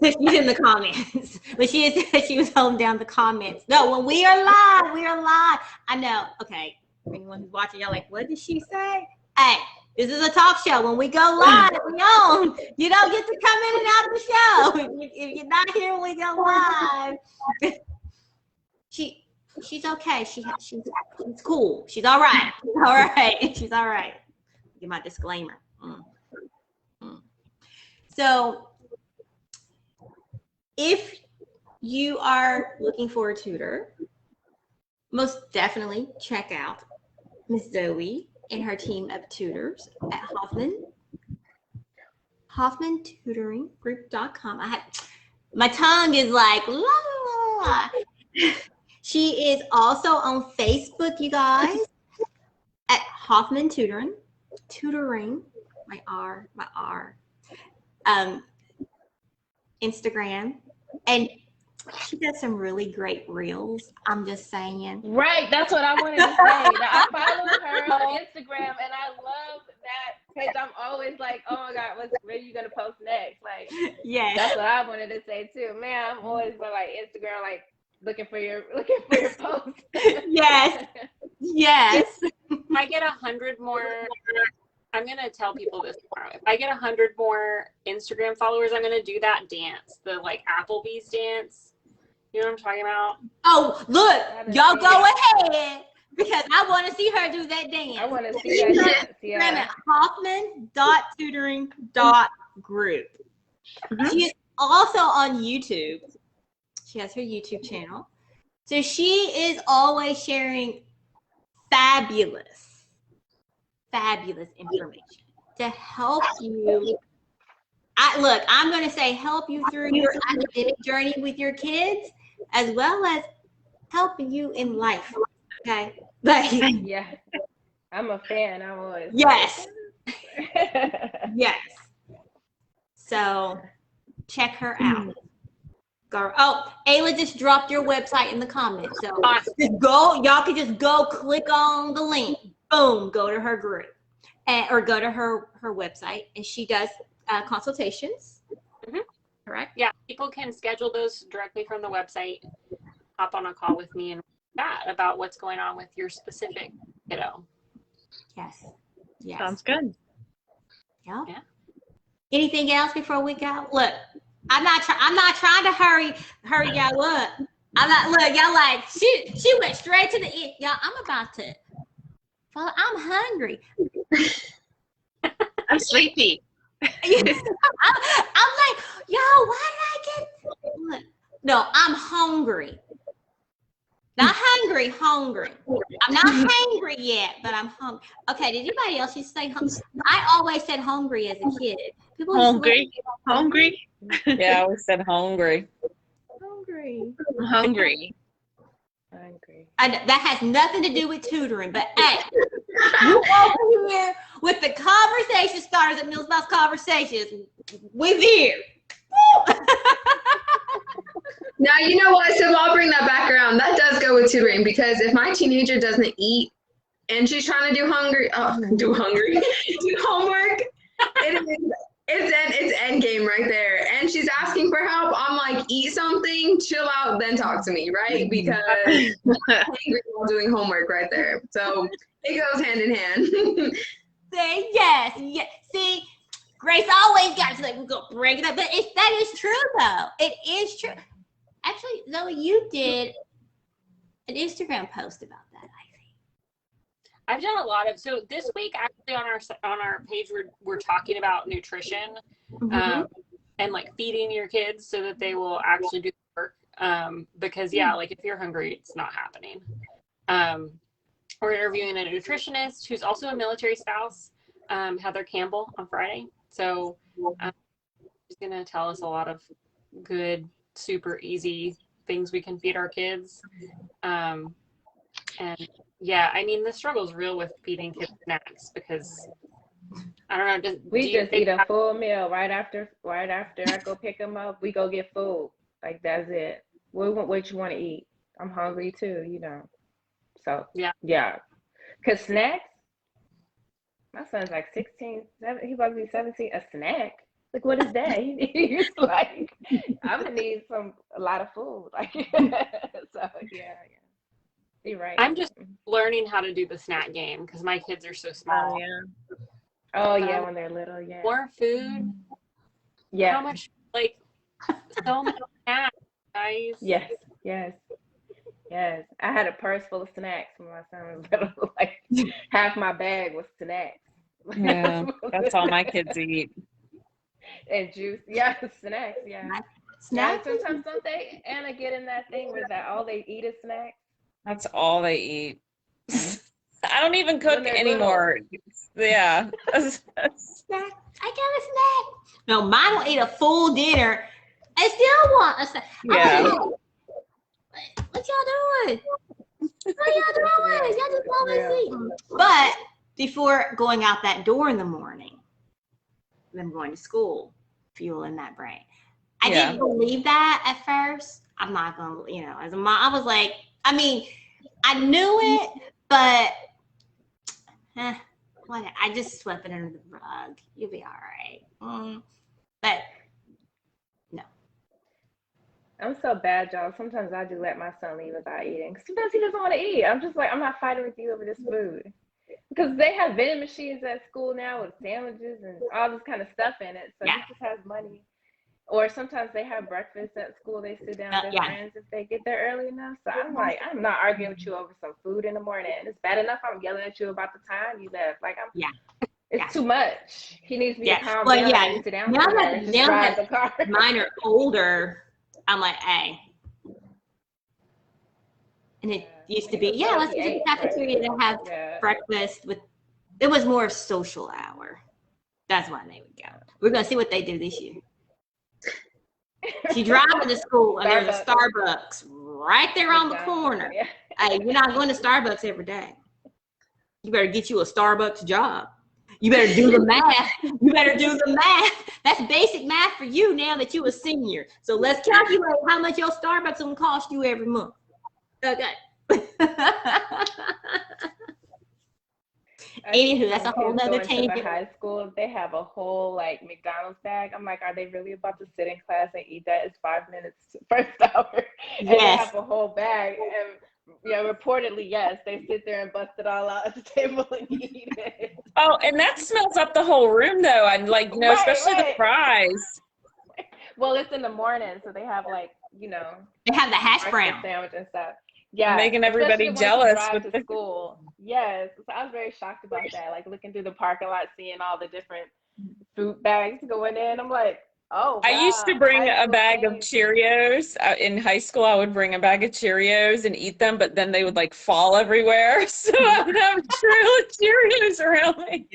she's in the comments, but she was holding down the comments. No, when we are live, we are live. I know. Okay. Anyone who's watching, y'all like, what did she say? Hey, this is a talk show. When we go live, we own. You don't get to come in and out of the show. If you're not here when we go live. She's okay. She's cool. She's all right. All right. She's all right. Give my disclaimer. So if you are looking for a tutor, most definitely check out Miss Zoe and her team of tutors at Hoffman Tutoring Group.com. My tongue is like, la, la, la. She is also on Facebook, you guys, at Hoffman Tutoring, my R. Instagram, and she does some really great reels. I'm just saying. Right, that's what I wanted to say. I follow her on Instagram, and I love that page. I'm always like, oh my God, what are you gonna post next? Like, yes, that's what I wanted to say too. Man, I'm always on like Instagram, like looking for your posts. yes. If I get 100 more. I'm going to tell people this tomorrow. If I get 100 more Instagram followers, I'm going to do that dance, the like Applebee's dance. You know what I'm talking about? Oh, look, y'all go ahead because I want to see her do that dance. I want to see that dance. Yeah. Hoffman.tutoring.group. She is also on YouTube. She has her YouTube channel. So she is always sharing fabulous information to help you. I'm going to say help you through your academic journey with your kids, as well as helping you in life. Okay. Yeah. I'm a fan. I'm always. Yes. Yes. So check her out. go. Oh, Ayla just dropped your website in the comments. So Awesome. just go. Y'all can just go click on the link. Boom, go to her group, or go to her website, and she does consultations. Mhm. Correct. Yeah, people can schedule those directly from the website. Hop on a call with me and chat about what's going on with your specific kiddo. Yes. Yes. Sounds good. Yeah. Yeah. Anything else before we go? Look, I'm not trying to hurry y'all up. I'm not. Look, y'all like she went straight to the end. Y'all, I'm about to. Well, I'm hungry. I'm sleepy. I'm like, y'all, why did I get? Look, no, I'm hungry. Not hungry, hungry. I'm not hangry yet, but I'm hungry. Okay, did anybody else used to say hungry? I always said hungry as a kid. People used to Hungry. Hungry. Yeah, we said hungry. hungry. I'm hungry. Hungry. That has nothing to do with tutoring, but hey, you over here with the conversation starters at Mills Mouse Conversations with you. Now, you know what? So I'll bring that back around. That does go with tutoring, because if my teenager doesn't eat and she's trying to do homework, it's end game right there. And she's asking for help. I'm like, eat something, chill out, then talk to me, right? Because I'm angry while doing homework right there. So it goes hand in hand. Say yes. See, Grace always got to like, we're gonna break it up, but that is true though. It is true. Actually, Zoe, you did an Instagram post about that, I think. I've done a lot of, so this week actually on our page we're talking about nutrition, and like feeding your kids so that they will actually do the work, because like if you're hungry, it's not happening. We're interviewing a nutritionist who's also a military spouse, Heather Campbell, on Friday. So she's gonna tell us a lot of good, super easy things we can feed our kids. And yeah, I mean, the struggle's real with feeding kids snacks, because I don't know. We just eat a full meal right after I go pick them up. We go get food. Like, that's it. What you want to eat? I'm hungry too, you know. So yeah. Cause snacks. My son's like 16, he about to be 17. A snack? Like, what is that? He's like, I'm gonna need a lot of food. Like, so yeah. You're right. I'm just learning how to do the snack game because my kids are so small. Oh yeah, when they're little, yeah. More food. Yeah. How much? Like, so many snacks, guys. Yes. I had a purse full of snacks when my son was little. Like, half my bag was snacks. Yeah, that's all my kids eat. And juice, snacks, Snacks. Sometimes don't they, Anna, get in that thing where that all they eat is snacks? That's all they eat. I don't even cook they're anymore. Yeah. Snack. I got a snack. No, mine will eat a full dinner. I still want a snack. Yeah. What y'all doing? What y'all doing? Y'all just always eating. But before going out that door in the morning, them going to school, fueling that brain. I didn't believe that at first. I'm not gonna, as a mom, I was like, I mean, I knew it, but I just swept it under the rug. You'll be all right. But no. I'm so bad, y'all. Sometimes I do let my son leave without eating. Sometimes he doesn't want to eat. I'm just like, I'm not fighting with you over this food. Because they have vending machines at school now with sandwiches and all this kind of stuff in it. So he just has money. Or sometimes they have breakfast at school. They sit down with their friends if they get there early enough. So I'm like, I'm not arguing with you over some food in the morning. It's bad enough I'm yelling at you about the time you left. Like, it's too much. He needs to be calm down and sit down somewhere and just drive the car. Mine are older. I'm like, hey. And it used to be, let's go to the cafeteria to have breakfast with. It was more social hour. That's why they would go. We're gonna see what they do this year. She driving to school and there's a Starbucks right there on the corner. Hey, you're not going to Starbucks every day. You better get you a Starbucks job. You better do the math. You better do the math. That's basic math for you now that you're a senior. So let's calculate how much your Starbucks will cost you every month. Okay. Anywho, that's a whole nother tangent. High school, they have a whole like McDonald's bag. I'm like, are they really about to sit in class and eat that? It's 5 minutes first hour, and they have a whole bag. And reportedly, yes, they sit there and bust it all out at the table and eat it. Oh, and that smells up the whole room, though. And like, especially the fries. Well, it's in the morning, so they have like, they have the hash brown sandwich and stuff. Yeah, making everybody jealous with the school. Yes, so I was very shocked about that. Like looking through the parking lot, seeing all the different food bags going in. I'm like, oh. Wow. I used to bring a bag of Cheerios in high school. I would bring a bag of Cheerios and eat them, but then they would like fall everywhere. So I would have a trail of Cheerios around me.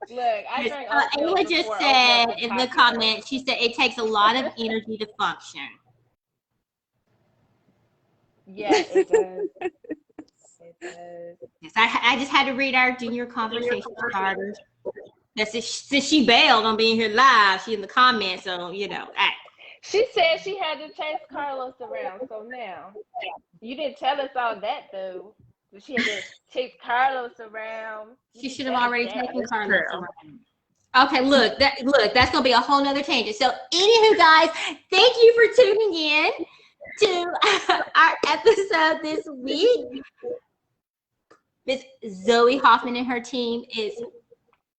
Look, I drank. Ayla just said in the comments, she said it takes a lot of energy to function. Yes, it does. It does. Yes, I just had to read our junior conversation starters. That's since she bailed on being here live, she in the comments, so She said she had to chase Carlos around. So now, you didn't tell us all that though. She had to chase Carlos around. She should have already taken Carlos around. Okay, look, that's gonna be a whole nother tangent. So, anywho, guys, thank you for tuning in to our episode this week. Miss Zoe Hoffman and her team is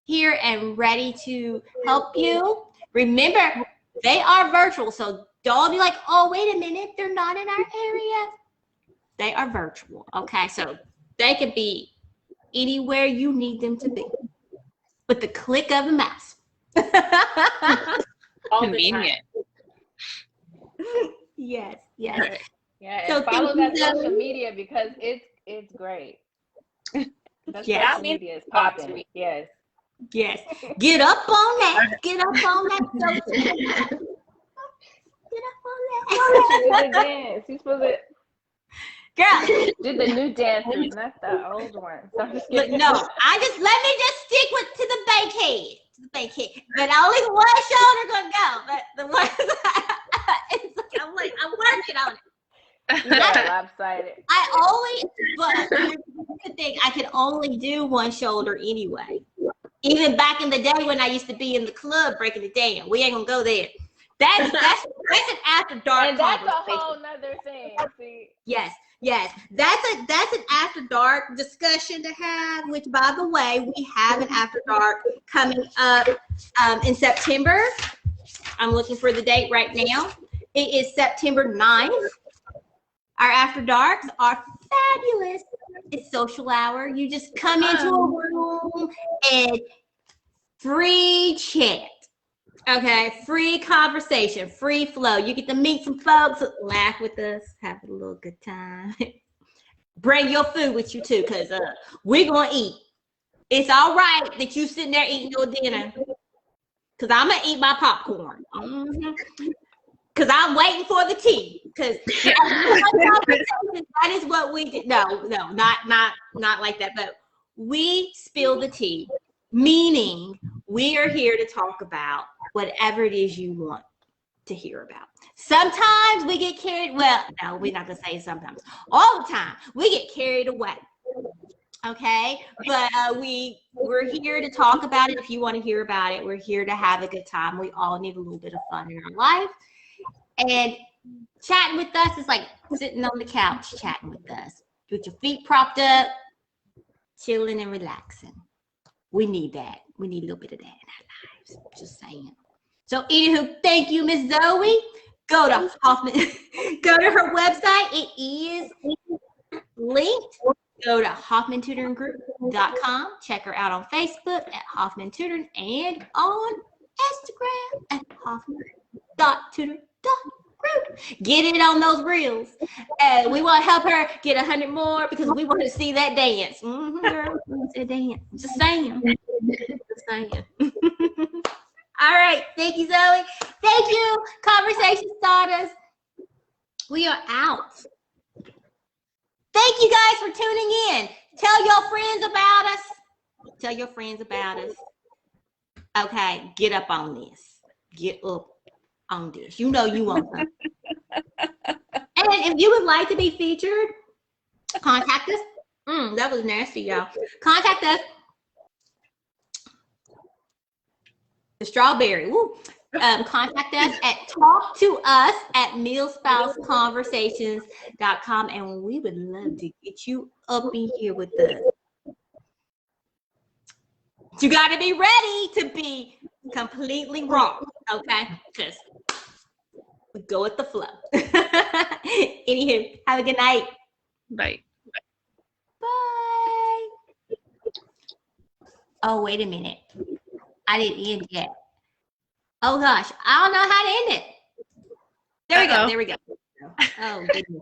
here and ready to help you. Remember, they are virtual, so don't be like, oh, wait a minute, they're not in our area. They are virtual, okay? So they could be anywhere you need them to be with the click of a mouse. Convenient. Yes. Right. Yeah, and so follow that social media because it's great. Social media is popping. Yes. Get up on that. Get up on that. Get up on that. She's supposed to. Girl, did the new dances, not the old ones. No, let me just stick to the bank head. But only one shoulder gonna go. But the one I'm working on it. Lopsided. I could only do one shoulder anyway. Even back in the day when I used to be in the club breaking it down. We ain't gonna go there. That's an after dark. And that's a whole nother thing. See? Yes. That's an after dark discussion to have, which by the way, we have an after dark coming up in September. I'm looking for the date right now. It is September 9th. Our after darks are fabulous. It's social hour. You just come into a room and free chat. Okay, free conversation, free flow. You get to meet some folks, laugh with us, have a little good time. Bring your food with you too, because we're going to eat. It's all right that you sitting there eating your dinner, because I'm going to eat my popcorn. Because I'm waiting for the tea. Because that is what we did. No, not like that. But we spill the tea, meaning we are here to talk about whatever it is you want to hear about. Sometimes we get carried. Well, no, we're not gonna say sometimes. All the time we get carried away. Okay, but we're here to talk about it. If you want to hear about it, we're here to have a good time. We all need a little bit of fun in our life, and chatting with us is like sitting on the couch chatting with us with your feet propped up, chilling and relaxing. We need that. We need a little bit of that in our lives. Just saying. So, anywho, thank you, Miss Zoe. Go to Hoffman. Go to her website. It is linked. Go to HoffmanTutoringGroup.com. Check her out on Facebook at Hoffman Tutoring and on Instagram at Hoffman.tutor.group. Get it on those reels. And we want to help her get 100 more because we want to see that dance. Girl, dance. Just saying. All right. Thank you, Zoe. Thank you, Conversation Starters. We are out. Thank you guys for tuning in. Tell your friends about us. Tell your friends about us. Okay, get up on this. Get up on this. You know you want something. And if you would like to be featured, contact us. That was nasty, y'all. Contact us. The strawberry. Woo. Contact us at talktous@mealspouseconversations.com, and we would love to get you up in here with us. You got to be ready to be completely wrong, okay? Just go with the flow. Anywho, have a good night. Bye. Bye. Oh, wait a minute. I didn't end yet. Oh gosh, I don't know how to end it. There we go. There we go. Oh goodness.